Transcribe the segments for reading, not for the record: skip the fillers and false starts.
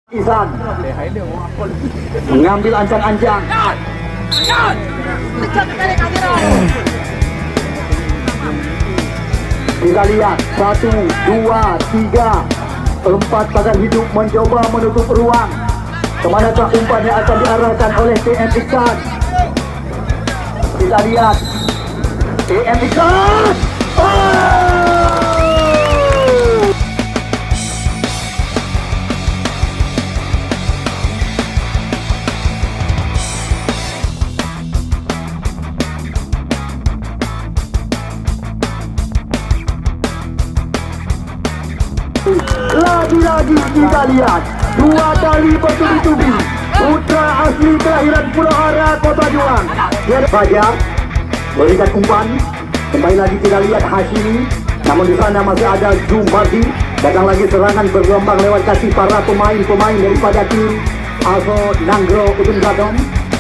Izan mengambil ancang-ancang. Kita lihat 1, 2, 3, 4 pagar hidup mencoba menutup ruang. Kemanakah umpan yang akan diarahkan oleh TM Iksan? Kita lihat TM Iksan. Lagi-lagi kita lihat 2 kali bertubi-tubi putra asli kelahiran Pulau Ara, Kota Juang. Dia Fajar berikan umpan. Kembali lagi kita lihat Hashimi, namun di sana masih ada Zumardi. Datang lagi serangan bergelombang lewat kaki para pemain daripada tim Alvo Nanggro Ujung Gadong.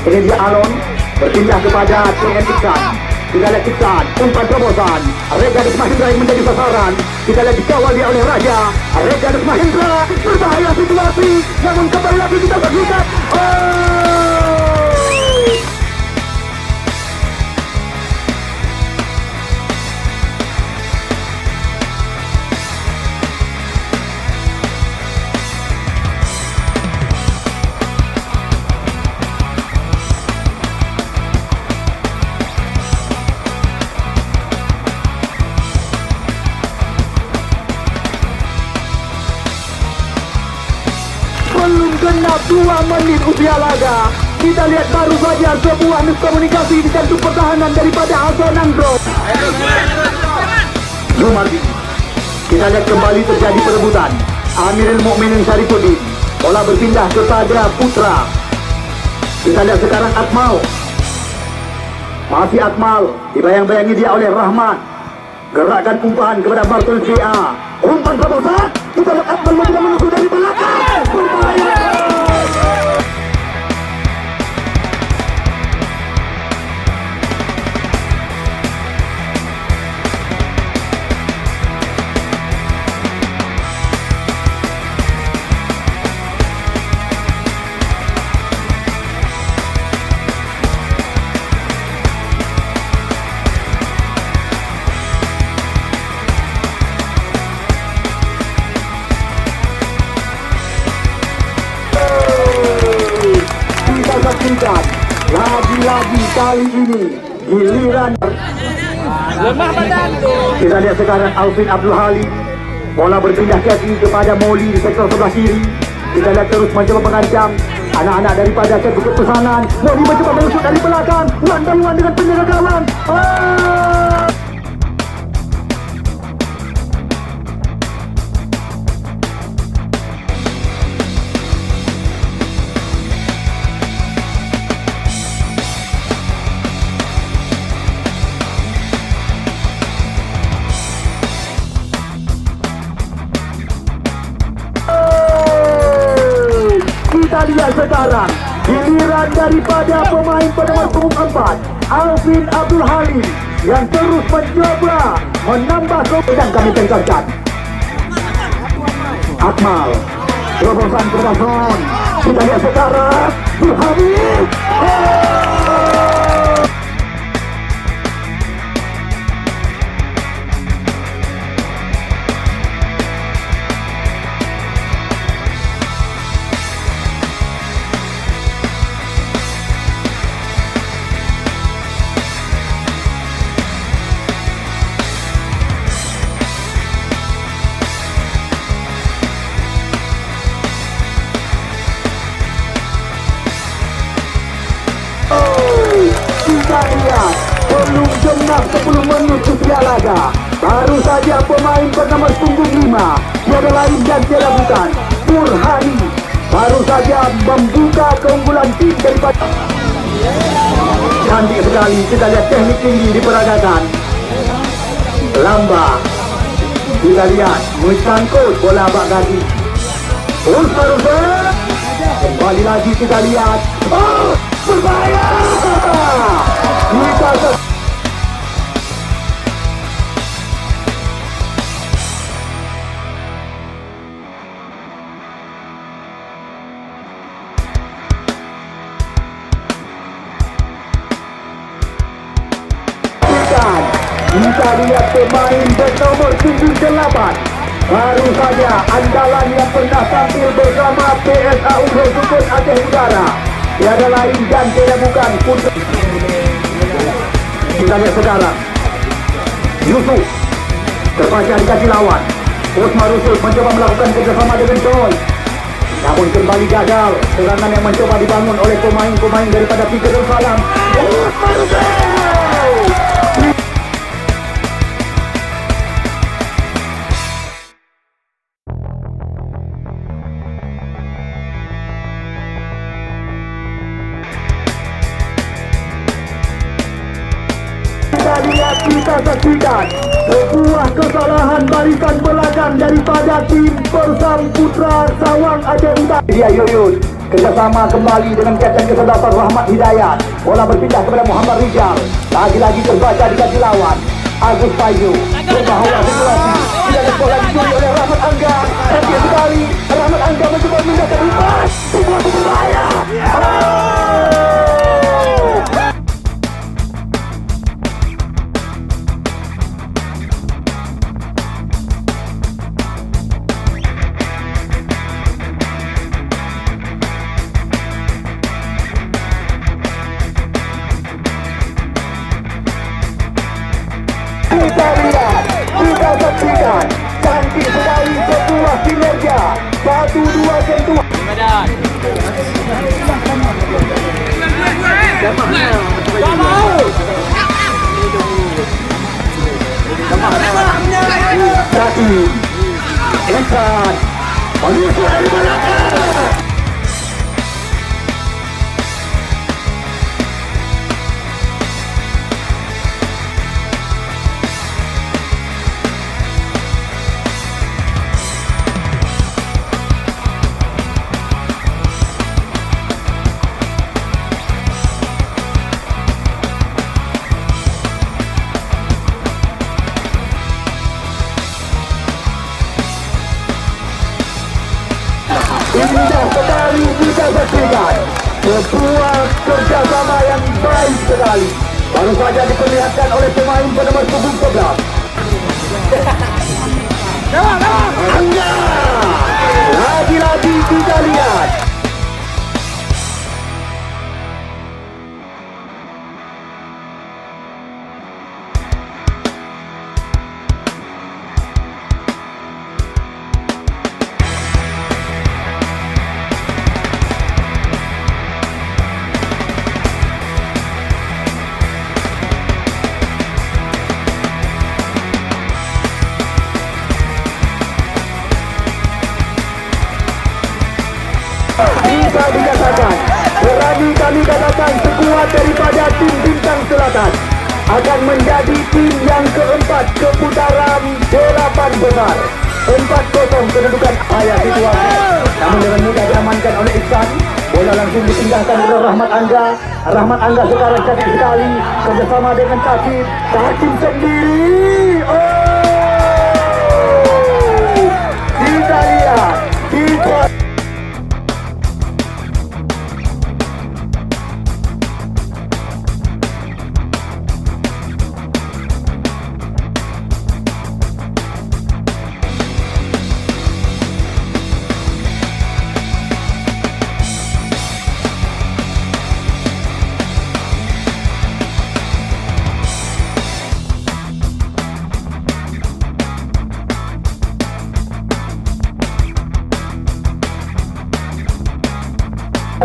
Ini dia Alon berpindah kepada TM Iksan. Kita lihat Iksan, umpan terobosan. Rega Desmahendra yang menjadi sasaran. Kita lihat dikawal dia oleh Raja. Rega Desmahendra, berbahaya situasi. Namun kembali lagi kita berlihat. Belum genap 2 menit usia laga. Kita lihat baru saja sebuah miskomunikasi di jantung pertahanan daripada Alvo Nanggro. Zumardi. Kita lihat kembali terjadi perebutan. Amirul Mukminin Syarifuddin. Bola berpindah kepada Putra. Kita lihat sekarang Akmal. Masih Akmal. Dibayang-bayangi dia oleh Rahmat. Gerakan umpan kepada Bartol CA. Umpan terobosan. Kita lihat Akmal tidak menusuk dari belakang. Berbahaya. Lagi-lagi kali ini giliran lemah badan tuh. kita lihat sekarang Alvin Abdul Halim. Bola berpindah kaki kepada Moli di sektor sebelah kiri. Kita lihat terus mencoba mengancam anak-anak daripada Bukit Pesanan. Moli mencoba menusuk dari belakang. Wan dengan penjaga gawang. Kita lihat sekarang giliran daripada pemain penomor punggung 4 Alvin Abdul Halim yang terus mencoba menambah dan kami tengkarkan Akmal terobosan terobosan. Kita lihat sekarang Burhani. Kita lihat belum genap 10 menit usia laga. Baru saja pemain bernomor punggung 5 tiada lain dan tiada bukan Burhani baru saja membuka keunggulan tim daripada. Cantik sekali. Kita lihat teknik tinggi diperagakan. Lamba. Kita lihat mencangkut bola bak kaki. Ulfa. Kembali lagi kita lihat. Berbahaya. Kita Kita lihat pemain bernomor 98. Baru saja andalan yang pernah tampil bersama PSA Unggul Sukun Aceh Utara. Tiada lain dan tiada bukan Putra. Kita lihat sekarang Yusuf terbaca dikasih lawan. Osman Rusul mencoba melakukan kerjasama dengan Joy, namun kembali gagal. Serangan yang mencoba dibangun oleh pemain-pemain daripada Peter Salam. Osman Rusul kita saksikan sebuah kesalahan barisan belakang daripada tim Persam Putra Sawang Aceh Utara. Dia Yuyun kerjasama kembali dengan kapten ke-11 Rahmat Hidayat. Bola berpindah kepada Muhammad Rijal. Lagi-lagi terbaca dikasih lawan Agus Payu. Berbahaya situasi. Tidak ada bola dicuri oleh Rahmat Angga. Sakit sekali. Rahmat Angga mencoba memindahkan umpan. Sebuah berbahaya. Kita lihat, kita saksikan cantik sekali sebuah kinerja. 1-2 sentuhan. Kaki Ikan menyusul dari belakang. Indah sekali kita saksikan sebuah kerjasama yang baik sekali. Baru saja diperlihatkan oleh pemain bernomor 11. Angga, lagi-lagi kita lihat bisa dikatakan berani kami katakan sekuat daripada tim Bintang Selatan akan menjadi tim yang keempat ke putaran 8 besar. 4-0 kedudukan ayat situasi, namun dengan mudah diamankan oleh Iksan. Bola langsung dipindahkan oleh Rahmat Angga. Rahmat Angga sekarang cantik sekali kerjasama dengan Kasim. Kasim sendiri. Kita lihat kita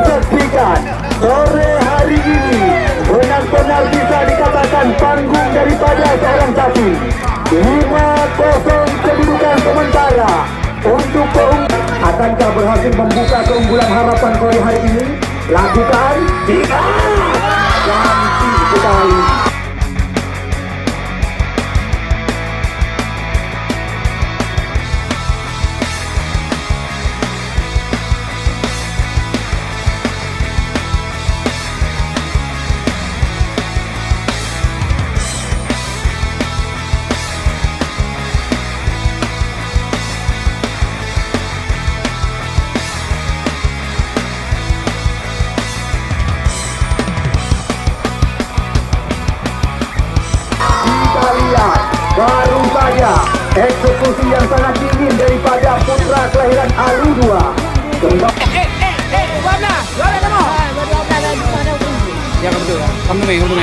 saksikan sore hari ini benar-benar bisa dikatakan panggung daripada seorang sapi. 5-0 kedudukan sementara untuk akankah berhasil membuka keunggulan harapan sore hari ini? Lakukan tidak. Cantik sekali. Baru saja eksekusi yang sangat dingin daripada putra kelahiran Alu 2. Kembali Mana? Mana kamu? Ya kamu tuh. Kamu tunggu.